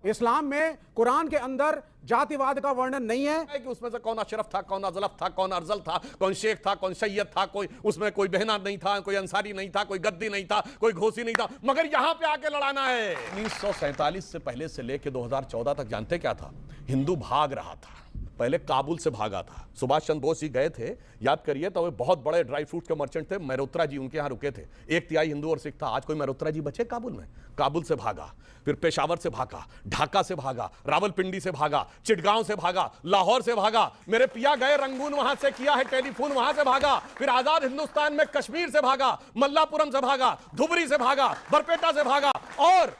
इस्लाम में कुरान के अंदर जातिवाद का वर्णन नहीं है कि उसमें से कौन अशरफ था, कौन अजलफ था, कौन अफजल था, कौन शेख था, कौन सैयद था, कोई उसमें कोई बहना नहीं था, कोई अंसारी नहीं था, कोई गद्दी नहीं था, कोई घोसी नहीं था, मगर यहां पे आके लड़ाना है। 1947 से पहले से लेके 2014 तक जानते क्या था? हिंदू भाग रहा था। पहले काबुल से भागा था। सुभाष चंद्र बोस जी गए थे, याद करिए, तो वे बहुत बड़े ड्राई फ्रूट के मर्चेंट थे। मेहरोत्रा जी उनके यहाँ रुके थे। 1/3 हिंदू और सिख था। आज कोई मेहरोत्रा जी बचे काबुल में? काबुल से भागा, फिर पेशावर से भागा, ढाका से भागा, रावलपिंडी से भागा, चिटगांव से भागा, लाहौर से भागा। मेरे पिया गए रंगून, वहां से किया है टेलीफोन, वहां से भागा। फिर आजाद हिंदुस्तान में कश्मीर से भागा, मल्लापुरम से भागा, धुबरी से भागा, बरपेटा से भागा, और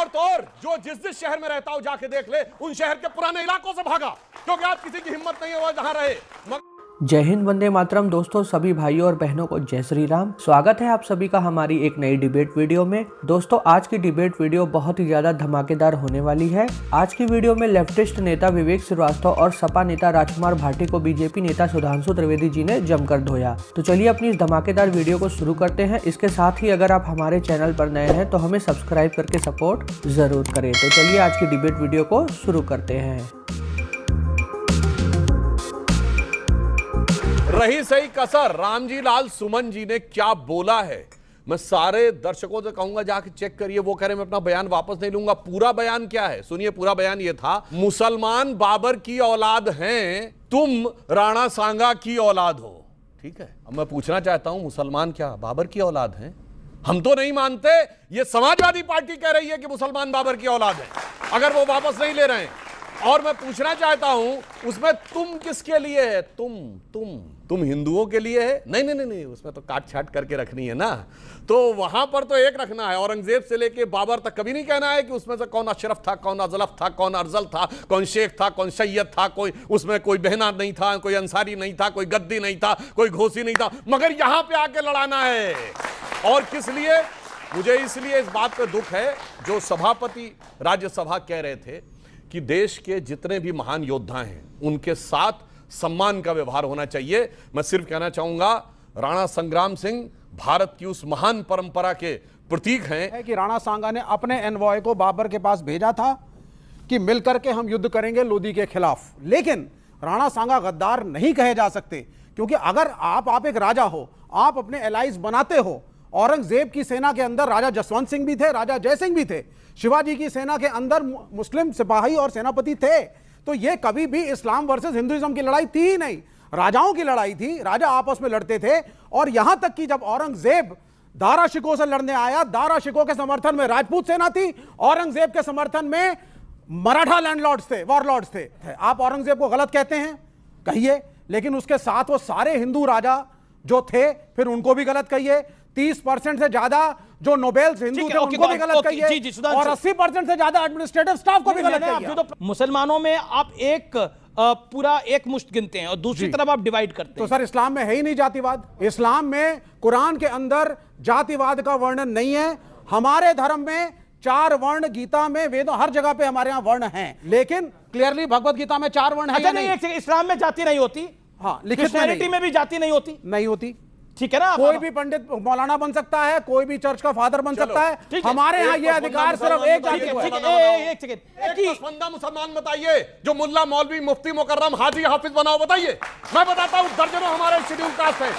तो और जो जिस शहर में रहता हो जाके देख ले, उन शहर के पुराने इलाकों से भागा, क्योंकि आज किसी की हिम्मत नहीं है वो जहां रहे। जय हिंद, वंदे मातरम। दोस्तों, सभी भाइयों और बहनों को जय श्री राम। स्वागत है आप सभी का हमारी एक नई डिबेट वीडियो में। दोस्तों, आज की डिबेट वीडियो बहुत ही ज्यादा धमाकेदार होने वाली है। आज की वीडियो में लेफ्टिस्ट नेता विवेक श्रीवास्तव और सपा नेता राजकुमार भाटी को बीजेपी नेता सुधांशु त्रिवेदी जी ने जमकर धोया। तो चलिए अपनी इस धमाकेदार वीडियो को शुरू करते हैं। इसके साथ ही अगर आप हमारे चैनल पर नए हैं तो हमें सब्सक्राइब करके सपोर्ट जरूर करें। तो चलिए आज की डिबेट वीडियो को शुरू करते हैं। रही सही कसर, रामजी लाल सुमन जी ने क्या बोला है, मैं सारे दर्शकों से कहूंगा जाके चेक करिए। वो कह रहे मैं अपना बयान वापस नहीं लूंगा। पूरा बयान क्या है सुनिए। पूरा बयान ये था, मुसलमान बाबर की औलाद हैं, तुम राणा सांगा की औलाद हो। ठीक है, अब मैं पूछना चाहता हूं, मुसलमान क्या बाबर की औलाद हैं? हम तो नहीं मानते। ये समाजवादी पार्टी कह रही है कि मुसलमान बाबर की औलाद है, अगर वो वापस नहीं ले रहे हैं। और मैं पूछना चाहता हूं, उसमें तुम किसके लिए है? तुम हिंदुओं के लिए है? नहीं, उसमें तो काट छाट करके रखनी है ना। तो वहां पर तो एक रखना है, औरंगजेब से लेके बाबर तक कभी नहीं कहना है कि उसमें से कौन अशरफ था, कौन अजलफ था, कौन अफजल था, कौन शेख था, कौन सैयद था, कोई उसमें कोई बहना नहीं था, कोई अंसारी नहीं था, कोई गद्दी नहीं था, कोई घोसी नहीं था, मगर यहां पे आके लड़ाना है। और किस लिए? मुझे इसलिए इस बात पे दुख है, जो सभापति राज्यसभा कह रहे थे कि देश के जितने भी महान योद्धा हैं उनके साथ सम्मान का व्यवहार होना चाहिए। मैं सिर्फ कहना चाहूंगा, राणा संग्राम सिंह भारत की उस महान परंपरा के प्रतीक हैं कि राणा सांगा ने अपने एनवॉय को बाबर के पास भेजा था कि मिलकर के हम युद्ध करेंगे लोदी के खिलाफ। लेकिन राणा सांगा गद्दार नहीं कहे जा सकते, क्योंकि अगर आप एक राजा हो, आप अपने एलाइज बनाते हो। औरंगजेब की सेना के अंदर राजा जसवंत सिंह भी थे, राजा जय सिंह भी थे। शिवाजी की सेना के अंदर मुस्लिम सिपाही और सेनापति थे। तो ये कभी भी इस्लाम वर्सेस हिंदुइज्म की लड़ाई थी ही नहीं, राजाओं की लड़ाई थी। राजा आपस में लड़ते थे। और यहां तक कि जब औरंगजेब दारा शिकोह से लड़ने आया, दारा शिकोह के समर्थन में राजपूत सेना थी, औरंगजेब के समर्थन में मराठा लैंडलॉर्ड्स थे, वॉरलॉर्ड्स थे। आप औरंगजेब को गलत कहते हैं, कहिए, लेकिन उसके साथ वो सारे हिंदू राजा जो थे, फिर उनको भी गलत कहिए। 30% से ज्यादा जो नोबेल्स हिंदू थे उनको भी गलत कहिए, और 80% से ज्यादा एडमिनिस्ट्रेटिव स्टाफ को भी गलत कहिए। तो मुसलमानों में आप एक पूरा एक मुश्त गिनते हैं और दूसरी तरफ आप डिवाइड करते हैं। तो सर, इस्लाम में है ही नहीं जातिवाद। इस्लाम में कुरान के अंदर जातिवाद का वर्णन नहीं है। हमारे धर्म में 4 वर्ण, गीता में, वेदों, हर जगह पे हमारे यहाँ वर्ण हैं, लेकिन क्लियरली भगवत गीता में 4 वर्ण है। अच्छा, नहीं, इस्लाम में जाति नहीं होती। हाँ, लिखित में भी जाति नहीं होती। ठीक है ना, कोई भी पंडित मौलाना बन सकता है, कोई भी चर्च का फादर बन सकता है। हमारे यहाँ ये अधिकार सिर्फ एक जाति को है। एक सेकंड, एक पसंदा मुसलमान बताइए जो मुल्ला, मौलवी, मुफ्ती, मुकर्रम, हाजी, हाफिज बनाओ, बताइए। मैं बताता हूँ, दर्जनों हमारे शेड्यूल कास्ट हैं।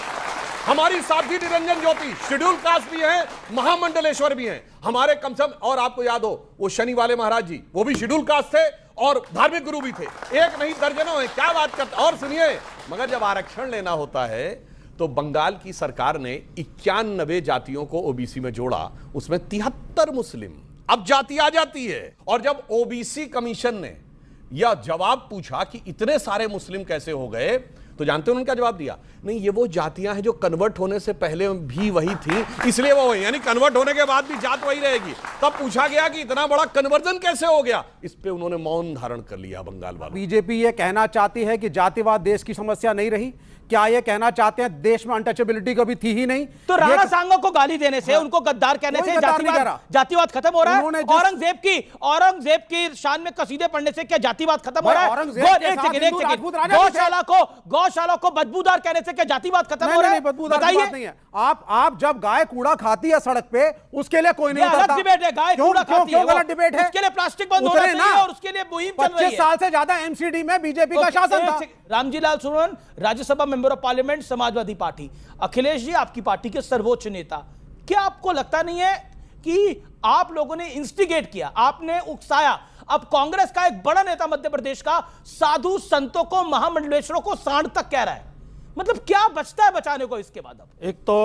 हमारी साध्वी निरंजन ज्योति शेड्यूल कास्ट भी हैं, महामंडलेश्वर भी हैं हमारे, कम से कम। और आपको याद हो वो शनि वाले महाराज जी, वो भी शेड्यूल कास्ट थे और धार्मिक गुरु भी थे। एक नहीं, दर्जनों हैं। क्या बात करते। और सुनिए, मगर जब आरक्षण लेना होता है तो बंगाल की सरकार ने 91 जातियों को ओबीसी में जोड़ा, उसमें 73 मुस्लिम। अब जाति आ जाती है। और जब ओबीसी कमीशन ने यह जवाब पूछा कि इतने सारे मुस्लिम कैसे हो गए, तो जानते हो उन्होंने क्या जवाब दिया? नहीं, ये वो जातियां हैं जो कन्वर्ट होने से पहले भी वही थी, इसलिए वो वही, यानी कन्वर्ट होने के बाद भी जात वही रहेगी। तब पूछा गया कि इतना बड़ा कन्वर्जन कैसे हो गया, इस पे उन्होंने मौन धारण कर लिया बंगाल वाले। बीजेपी ये कहना चाहती है कि जातिवाद देश की समस्या नहीं रही। क्या ये कहना चाहते हैं देश में अनटचेबिलिटी कभी थी ही नहीं? तो राणा सांगा को गाली देने से, उनको गद्दार कहने से जातिवाद खत्म हो रहा है? औरंगजेब की शान में कसीदे पढ़ने से क्या जातिवाद खत्म हो रहा है? गौशाला को बदबूदार कहने से क्या जातिवाद खत्म हो रहा है? बताइए। आप जब गाय कूड़ा खाती है सड़क पे, उसके लिए कोई नहीं अलग उतरता। डिबेट है, गाय कूड़ा खाती है, क्यों गलत डिबेट है? उसके लिए प्लास्टिक बंद होना चाहिए और उसके लिए मुहिम चल रही है। 25 साल से ज्यादा एमसीडी में बीजेपी का शासन था। Ramji Lal Suman, Rajya Sabha member of parliament, Samajwadi party. Akhilesh ji, आपकी पार्टी के सर्वोच्च नेता, क्या आपको लगता नहीं है कि आप लोगों ने इंस्टिगेट किया, आपने उकसाया? अब कांग्रेस का एक बड़ा नेता मध्य प्रदेश का साधु संतों को, महामंडलेश्वरों को सांड तक कह रहा है, मतलब क्या बचता है बचाने को इसके बाद? अब एक तो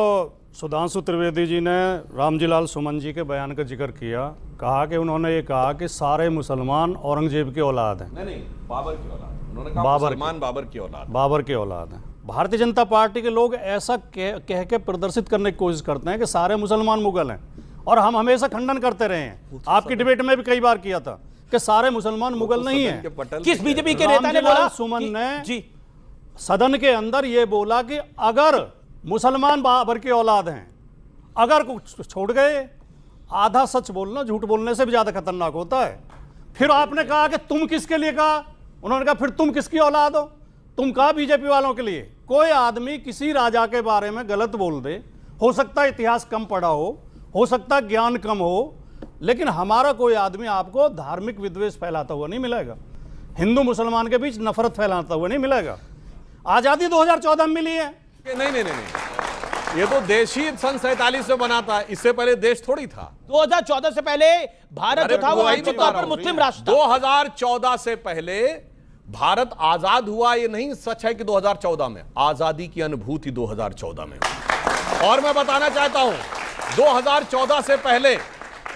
सुधांशु त्रिवेदी जी ने रामजी लाल सुमन जी के बयान का जिक्र किया, कहा कि उन्होंने ये कहा कि सारे मुसलमान औरंगजेब की औलाद हैं। नहीं, बाबर की औलाद। उन्होंने कहा बाबर की औलाद हैं। भारतीय जनता पार्टी के लोग ऐसा कह के प्रदर्शित करने की कोशिश करते हैं कि सारे मुसलमान मुगल हैं, और हम हमेशा खंडन करते रहे हैं। आपकी डिबेट में भी कई बार किया था कि सारे मुसलमान मुगल नहीं हैं। किस बीजेपी के नेता ने बोला? सुमन ने जी सदन के अंदर यह बोला कि अगर मुसलमान बाबर की औलाद हैं, अगर कुछ छोड़ गए, आधा सच बोलना झूठ बोलने से भी ज्यादा खतरनाक होता है। फिर आपने कहा कि तुम किसके लिए कहा? उन्होंने कहा फिर तुम किसकी औलाद हो? तुम कहा बीजेपी वालों के लिए। कोई आदमी किसी राजा के बारे में गलत बोल दे, हो सकता है इतिहास कम पढ़ा हो सकता है ज्ञान कम हो, लेकिन हमारा कोई आदमी आपको धार्मिक विद्वेष फैलाता हुआ नहीं मिलेगा, हिंदू मुसलमान के बीच नफरत फैलाता हुआ नहीं मिलेगा। आजादी 2014 में मिली है। नहीं, ये तो देश ही सन 47 में बना था, इससे पहले देश थोड़ी था। 2014 से पहले भारत जो था वो आंशिक तौर पर मुस्लिम राष्ट्र था। 2014 से पहले भारत आजाद हुआ, ये नहीं सच है कि 2014 में। आजादी की अनुभूति 2014 में। और मैं बताना चाहता हूं, 2014 से पहले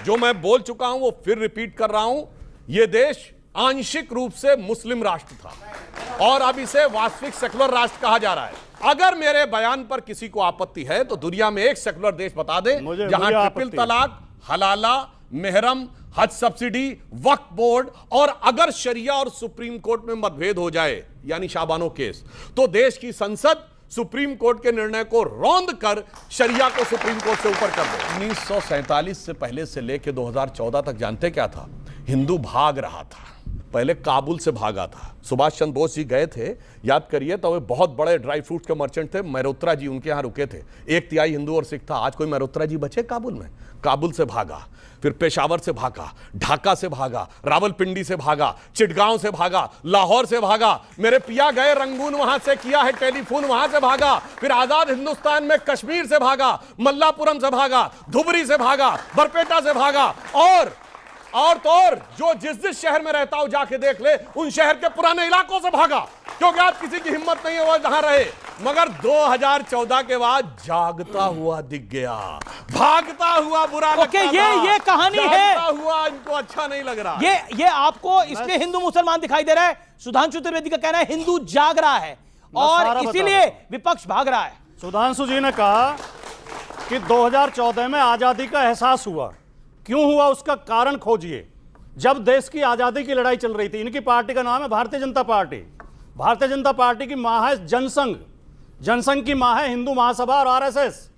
जो मैं बोल चुका हूं वो फिर रिपीट कर रहा हूं, यह देश आंशिक रूप से मुस्लिम राष्ट्र था और अब इसे वास्तविक सेकुलर राष्ट्र कहा जा रहा है। अगर मेरे बयान पर किसी को आपत्ति है तो दुनिया में एक सेकुलर देश बता दे जहां ट्रिपल तलाक, हलाला, मेहरम, हज सब्सिडी, वक्फ बोर्ड और अगर शरिया और सुप्रीम कोर्ट में मतभेद हो जाए, यानी शाबानो केस, तो देश की संसद सुप्रीम कोर्ट के निर्णय को रौंद कर शरिया को सुप्रीम कोर्ट से ऊपर कर दे। 1947 से पहले से लेकर 2014 तक जानते क्या था? हिंदू भाग रहा था। पहले काबुल से भागा था। सुभाष चंद्र बोस जी गए थे, याद करिए, तो वे बहुत बड़े ड्राई फ्रूट के मर्चेंट थे। मेहरोत्रा जी उनके यहां रुके थे। 1/3 हिंदू और सिख था। आज कोई मेहरोत्रा जी बचे काबुल में? काबुल से भागा, फिर पेशावर से भागा, ढाका से भागा, रावलपिंडी से भागा, चिटगांव से भागा, लाहौर से भागा। मेरे पिया गए रंगून, वहां से किया है टेलीफोन, वहां से भागा। फिर आजाद हिंदुस्तान में कश्मीर से भागा, मल्लापुरम से भागा, धुबरी से भागा, बरपेटा से भागा, और तो और जो जिस शहर में रहता हो जाके देख ले, उन शहर के पुराने इलाकों से भागा, क्योंकि आज किसी की हिम्मत नहीं है वो जहां रहे। मगर 2014 के बाद जागता हुआ दिख गया, भागता हुआ बुरा लगता था। ये कहानी है, हुआ इनको अच्छा नहीं लग रहा। ये आपको इसलिए हिंदू मुसलमान दिखाई दे रहा है। सुधांशु त्रिवेदी का कहना है हिंदू जाग रहा है और इसीलिए विपक्ष भाग रहा है। सुधांशु जी ने कहा कि 2014 में आजादी का एहसास हुआ। क्यों हुआ उसका कारण खोजिए। जब देश की आजादी की लड़ाई चल रही थी, इनकी पार्टी का नाम है भारतीय जनता पार्टी। भारतीय जनता पार्टी की मां है जनसंघ, जनसंघ की मां है हिंदू महासभा और आरएसएस।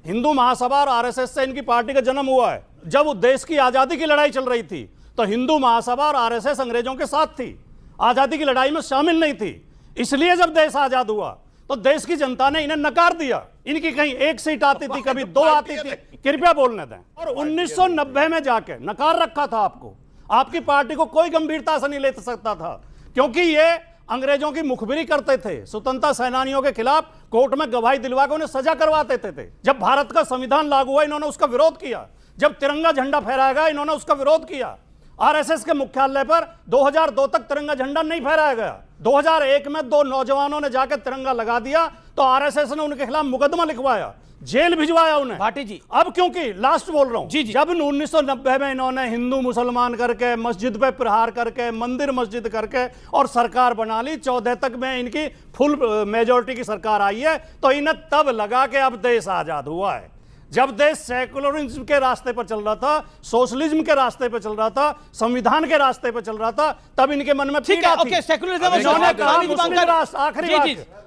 हिंदू महासभा और आरएसएस से इनकी पार्टी का जन्म हुआ है। जब देश की आजादी की लड़ाई चल रही थी तो हिंदू महासभा और आरएसएस अंग्रेजों के साथ थी, आजादी की लड़ाई में शामिल नहीं थी। इसलिए जब देश आजाद हुआ तो देश की जनता ने इन्हें नकार दिया। इनकी कहीं 1 सीट आती थी, कभी 2 आती थी, कृपया बोलने दें। और 1990 में जाके नकार रखा था आपको। आपकी पार्टी को कोई गंभीरता से नहीं ले सकता था, क्योंकि ये अंग्रेजों की मुखबिरी करते थे, स्वतंत्रता सेनानियों के खिलाफ कोर्ट में गवाही दिलवा के उन्हें सजा करवाते थे। जब भारत का संविधान लागू हुआ इन्होंने उसका विरोध किया। जब तिरंगा झंडा फहराया गया इन्होंने उसका विरोध किया। आरएसएस के मुख्यालय पर 2002 तक तिरंगा झंडा नहीं फहराया गया। 2001 में 2 नौजवानों ने जाकर तिरंगा लगा दिया तो आरएसएस ने उनके खिलाफ मुकदमा लिखवाया, जेल भिजवाया उन्हें। भाटी जी, अब क्योंकि लास्ट बोल रहा हूं, जी। जब 1990 में इन्होंने हिंदू मुसलमान करके, मस्जिद पे प्रहार करके, मंदिर मस्जिद करके और सरकार बना ली, 14 तक में इनकी फुल मेजोरिटी की सरकार आई है, तो इन्हें तब लगा कि अब देश आजाद हुआ है। जब देश सेकुलरिज्म के रास्ते पर चल रहा था, सोशलिज्म के रास्ते पर चल रहा था, संविधान के रास्ते पर चल रहा था, तब इनके मन में पीड़ा थी।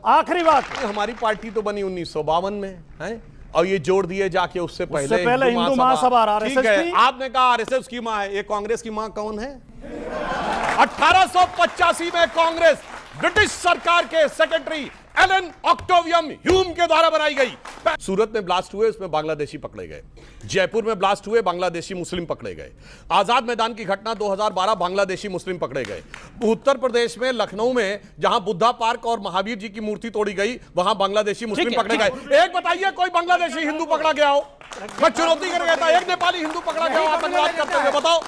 आखिरी बात, हमारी पार्टी तो बनी 1952 में है, और ये जोड़ दिए जाके उससे पहले हिंदू महासभा आरएसएस थी। आपने कहा आरएसएस की मां है, ये कांग्रेस की मां कौन है? 1885 में कांग्रेस ब्रिटिश सरकार के सेक्रेटरी एलन ऑक्टेवियम ह्यूम के द्वारा बनाई गई। सूरत में ब्लास्ट हुए, इसमें बांग्लादेशी पकड़े गए। जयपुर में ब्लास्ट हुए, बांग्लादेशी मुस्लिम पकड़े गए। आजाद मैदान की घटना 2012, बांग्लादेशी मुस्लिम पकड़े गए। उत्तर प्रदेश में लखनऊ में जहां बुद्धा पार्क और महावीर जी की मूर्ति तोड़ी गई, वहां बांग्लादेशी मुस्लिम पकड़े गए। एक बताइए कोई बांग्लादेशी हिंदू पकड़ा गया हो? मैं चुनौती कर गया था, एक नेपाली हिंदू पकड़ा गया हो आतंकवाद करते हुए, बताओ।